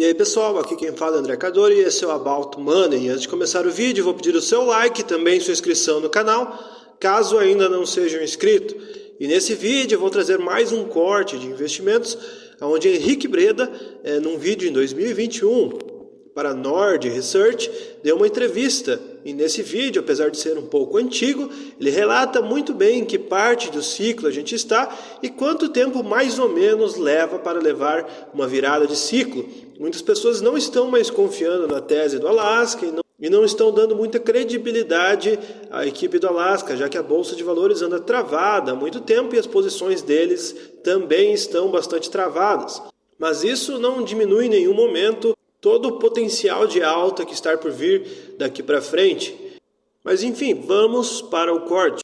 E aí pessoal, aqui quem fala é André Cadori e esse é o About Money. Antes de começar o vídeo, vou pedir o seu like e também sua inscrição no canal, caso ainda não seja inscrito. E nesse vídeo eu vou trazer mais um corte de investimentos, onde Henrique Breda, num vídeo em 2021, para a Nord Research, deu uma entrevista. E nesse vídeo, apesar de ser um pouco antigo, ele relata muito bem em que parte do ciclo a gente está e quanto tempo mais ou menos leva para levar uma virada de ciclo. Muitas pessoas não estão mais confiando na tese do Alasca e não estão dando muita credibilidade à equipe do Alasca, já que a Bolsa de Valores anda travada há muito tempo e as posições deles também estão bastante travadas. Mas isso não diminui em nenhum momento todo o potencial de alta que está por vir daqui para frente. Mas enfim, vamos para o corte.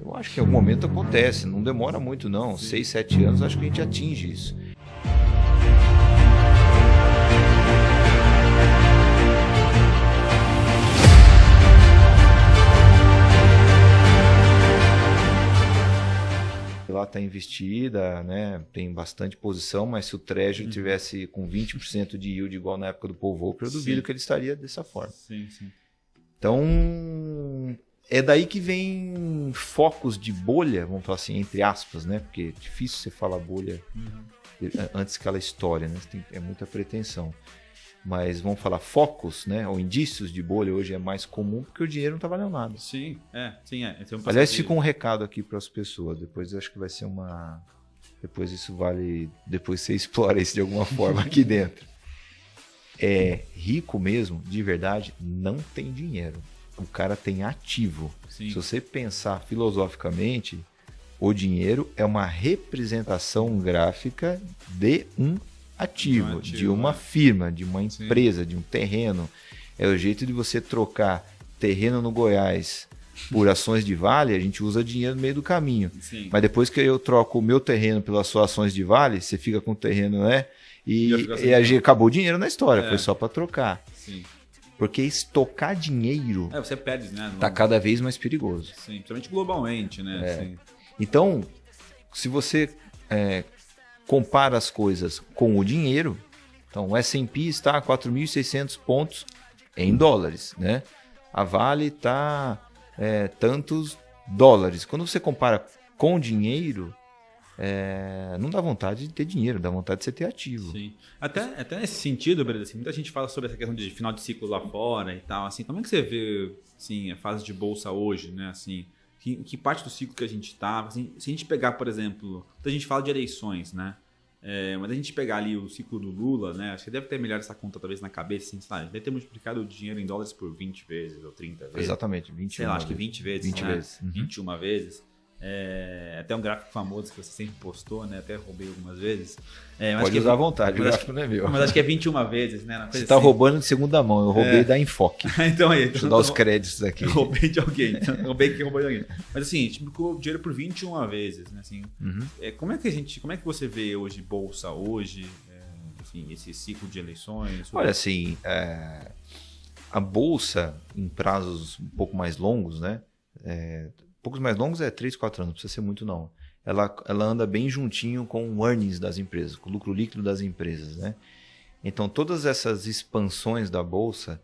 Eu acho que em algum momento acontece, não demora muito não, 6, 7 anos acho que a gente atinge isso. Lá está investida, né? Tem bastante posição, mas se o Treasury tivesse com 20% de yield igual na época do Paul Volcker, eu duvido que ele estaria dessa forma. Sim. Então, é daí que vem focos de bolha, vamos falar assim, entre aspas, né? Porque é difícil você falar bolha antes que ela estoure, né? É muita pretensão. Mas vamos falar focos, né? Ou indícios de bolha hoje é mais comum porque o dinheiro não está valendo nada. Sim. Aliás, fica um recado aqui para as pessoas. Depois eu acho que vai ser uma... Depois isso vale... Depois você explora isso de alguma forma aqui dentro. Rico mesmo, de verdade, não tem dinheiro. O cara tem ativo. Sim. Se você pensar filosoficamente, o dinheiro é uma representação gráfica de um ativo, de uma firma, de uma empresa, de um terreno. É o jeito de você trocar terreno no Goiás por ações de Vale, a gente usa dinheiro no meio do caminho. Sim. Mas depois que eu troco o meu terreno pelas suas ações de Vale, você fica com o terreno, né? E acabou o dinheiro na história, foi só para trocar. Sim. Porque estocar dinheiro você perde, né? tá cada vez mais perigoso. Sim, principalmente globalmente, né? Sim. Então, se você compara as coisas com o dinheiro, então o S&P está a 4.600 pontos em dólares, né? A Vale está tantos dólares. Quando você compara com dinheiro, não dá vontade de ter dinheiro, dá vontade de você ter ativo. Sim. Até nesse sentido, Breda, assim, muita gente fala sobre essa questão de final de ciclo lá fora e tal. Assim, como é que você vê assim, a fase de bolsa hoje, né? Assim, que parte do ciclo que a gente está? Assim, se a gente pegar, por exemplo, a gente fala de eleições, né? Mas a gente pegar ali o ciclo do Lula, né? Acho que deve ter melhor essa conta talvez na cabeça, assim, sei lá, deve ter multiplicado o dinheiro em dólares por 20 vezes ou 30 vezes. Exatamente, 21 sei lá, acho que 20 vezes, 20 né? vezes. 21 vezes. Até um gráfico famoso que você sempre postou, né? Até roubei algumas vezes. Pode usar à vontade, o gráfico não é meu. Mas acho que é 21 vezes, né? Você está roubando de segunda mão, eu roubei da Enfoque. Então aí. Deixa eu dar os créditos aqui. Eu roubei de alguém, roubei de alguém. Mas assim, a gente multiplicou o dinheiro por 21 vezes, né? Assim, como é que você vê hoje bolsa hoje, enfim, esse ciclo de eleições? Olha, assim, a bolsa em prazos um pouco mais longos, né? Poucos mais longos 3, 4 anos, não precisa ser muito não. Ela anda bem juntinho com o earnings das empresas, com o lucro líquido das empresas, né? Então, todas essas expansões da Bolsa,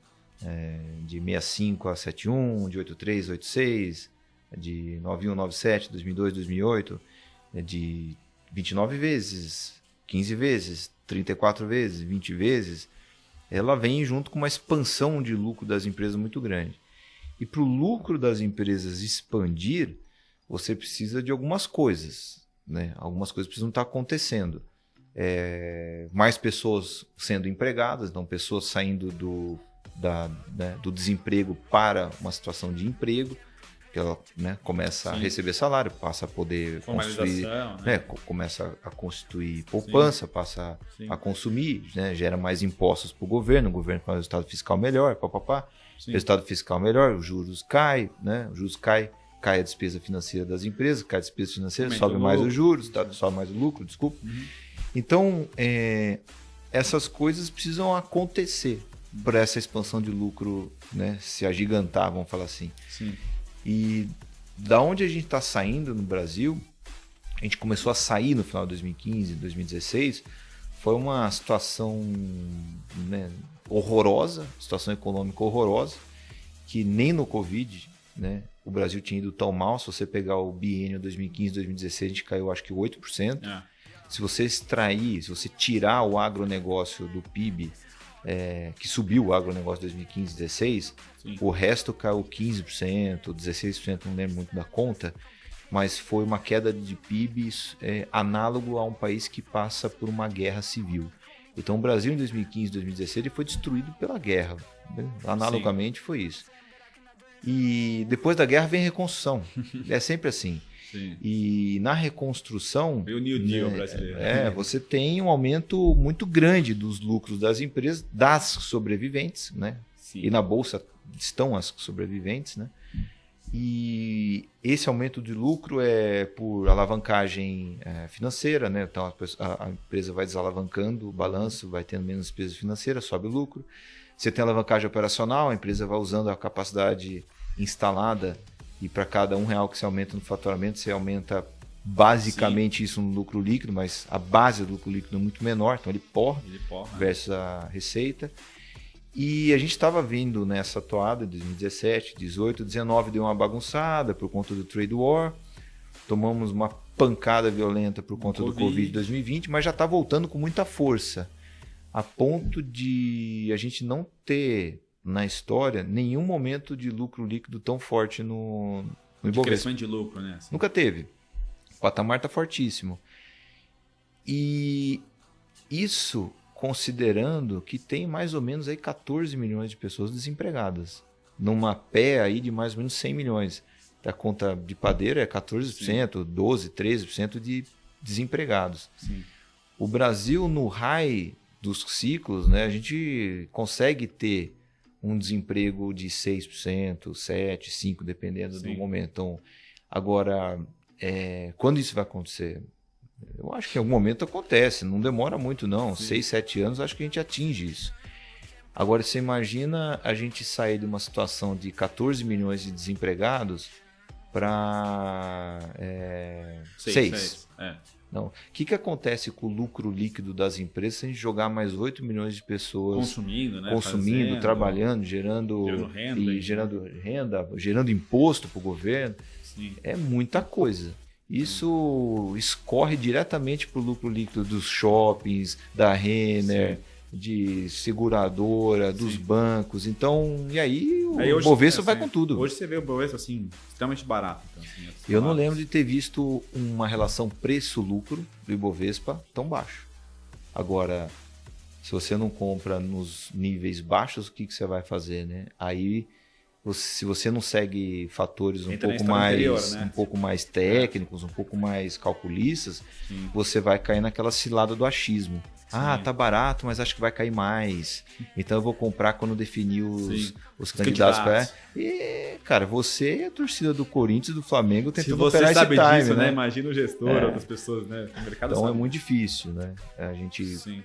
de 65 a 71, de 83 a 86, de 91 a 97, 2002 a 2008, de 29 vezes, 15 vezes, 34 vezes, 20 vezes, ela vem junto com uma expansão de lucro das empresas muito grande. E para o lucro das empresas expandir, você precisa de algumas coisas, né? Algumas coisas precisam estar acontecendo. Mais pessoas sendo empregadas, então pessoas saindo do desemprego para uma situação de emprego, que ela, né, começa a receber salário, passa a poder construir, né? Começa a constituir poupança, passa a consumir, né? Gera mais impostos para o governo com um resultado fiscal melhor, resultado fiscal melhor, os juros caem, né? Os juros caem, cai a despesa financeira das empresas, cai a despesa financeira, sobe mais os juros, sobe mais o lucro, desculpa. Então, essas coisas precisam acontecer para essa expansão de lucro, né, se agigantar, vamos falar assim. Sim. E da onde a gente está saindo no Brasil, a gente começou a sair no final de 2015, 2016, foi uma situação, né, horrorosa, situação econômica horrorosa, que nem no Covid, né, o Brasil tinha ido tão mal. Se você pegar o biênio 2015-2016, a gente caiu acho que 8%. Se você extrair, se você tirar o agronegócio do PIB, que subiu o agronegócio em 2015-16, o resto caiu 15%, 16%, não lembro muito da conta, mas foi uma queda de PIB análogo a um país que passa por uma guerra civil. Então o Brasil em 2015-2016 ele foi destruído pela guerra, né? Analogamente foi isso. E depois da guerra vem a reconstrução, é sempre assim. Sim. E na reconstrução, o New Deal brasileiro. Você tem um aumento muito grande dos lucros das empresas, das sobreviventes, né? Sim. E na Bolsa estão as sobreviventes, né? E esse aumento de lucro é por alavancagem financeira, né? Então a empresa vai desalavancando o balanço, vai tendo menos despesa financeira, sobe o lucro. Você tem alavancagem operacional, a empresa vai usando a capacidade instalada, e para cada R$1 que você aumenta no faturamento, você aumenta basicamente isso no lucro líquido, mas a base do lucro líquido é muito menor, então ele porra versus a receita. E a gente estava vindo nessa toada de 2017, 18, 19 deu uma bagunçada por conta do trade war, tomamos uma pancada violenta por conta do Covid 2020, mas já está voltando com muita força, a ponto de a gente não ter na história nenhum momento de lucro líquido tão forte no Ibovespa. Crescimento de lucro, né? Assim. Nunca teve. O patamar está fortíssimo. E isso considerando que tem mais ou menos aí 14 milhões de pessoas desempregadas. Numa pé aí de mais ou menos 100 milhões. Da conta de padeiro é 14%, Sim. 12%, 13% de desempregados. Sim. O Brasil, no high dos ciclos, né, a gente consegue ter um desemprego de 6%, 7%, 5%, dependendo Sim. do momento. Então, agora, quando isso vai acontecer? Eu acho que em algum momento acontece, não demora muito não, Sim. 6, 7 anos, acho que a gente atinge isso. Agora, você imagina a gente sair de uma situação de 14 milhões de desempregados para 6. Não. O que acontece com o lucro líquido das empresas se a gente jogar mais 8 milhões de pessoas consumindo, né? Fazendo, trabalhando, gerando renda, gerando imposto para o governo? Sim. É muita coisa. Isso escorre diretamente para o lucro líquido dos shoppings, da Renner, Sim. de seguradora, dos Sim. bancos. Então, e aí o hoje, Bovespa vai com tudo. Hoje você vê o Bovespa assim, extremamente barato. Então, assim, eu não lembro de ter visto uma relação preço-lucro do Ibovespa tão baixo. Agora, se você não compra nos níveis baixos, o que você vai fazer, né? Aí, se você não segue fatores um pouco mais técnicos, um pouco mais calculistas, Sim. você vai cair naquela cilada do achismo. Sim. Ah, tá barato, mas acho que vai cair mais. Então eu vou comprar quando definir os candidatos. E, cara, você é a torcida do Corinthians e do Flamengo tentando operar esse time, disso, né? Imagina o gestor, outras pessoas, né? O mercado então sabe. É muito difícil, né? A gente Sim.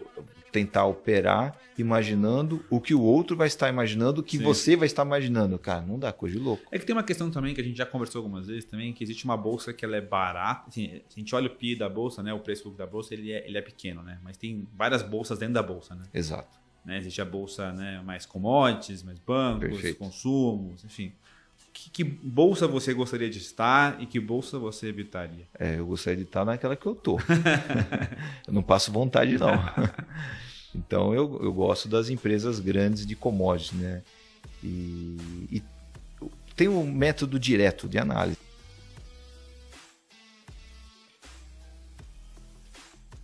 tentar operar imaginando o que o outro vai estar imaginando, o que Sim. você vai estar imaginando. Cara, não dá, coisa de louco. É que tem uma questão também que a gente já conversou algumas vezes também, que existe uma bolsa que ela é barata. Assim, se a gente olha o PI da bolsa, né? O preço da bolsa, ele é pequeno, né? Mas tem várias bolsas dentro da bolsa, né? Exato. Né? Existe a bolsa, né, mais commodities, mais bancos, Perfeito. Consumos, enfim. Que bolsa você gostaria de estar e que bolsa você evitaria? Eu gostaria de estar naquela que eu tô. Eu não passo vontade, não. Então, eu gosto das empresas grandes de commodities, né? E tem um método direto de análise.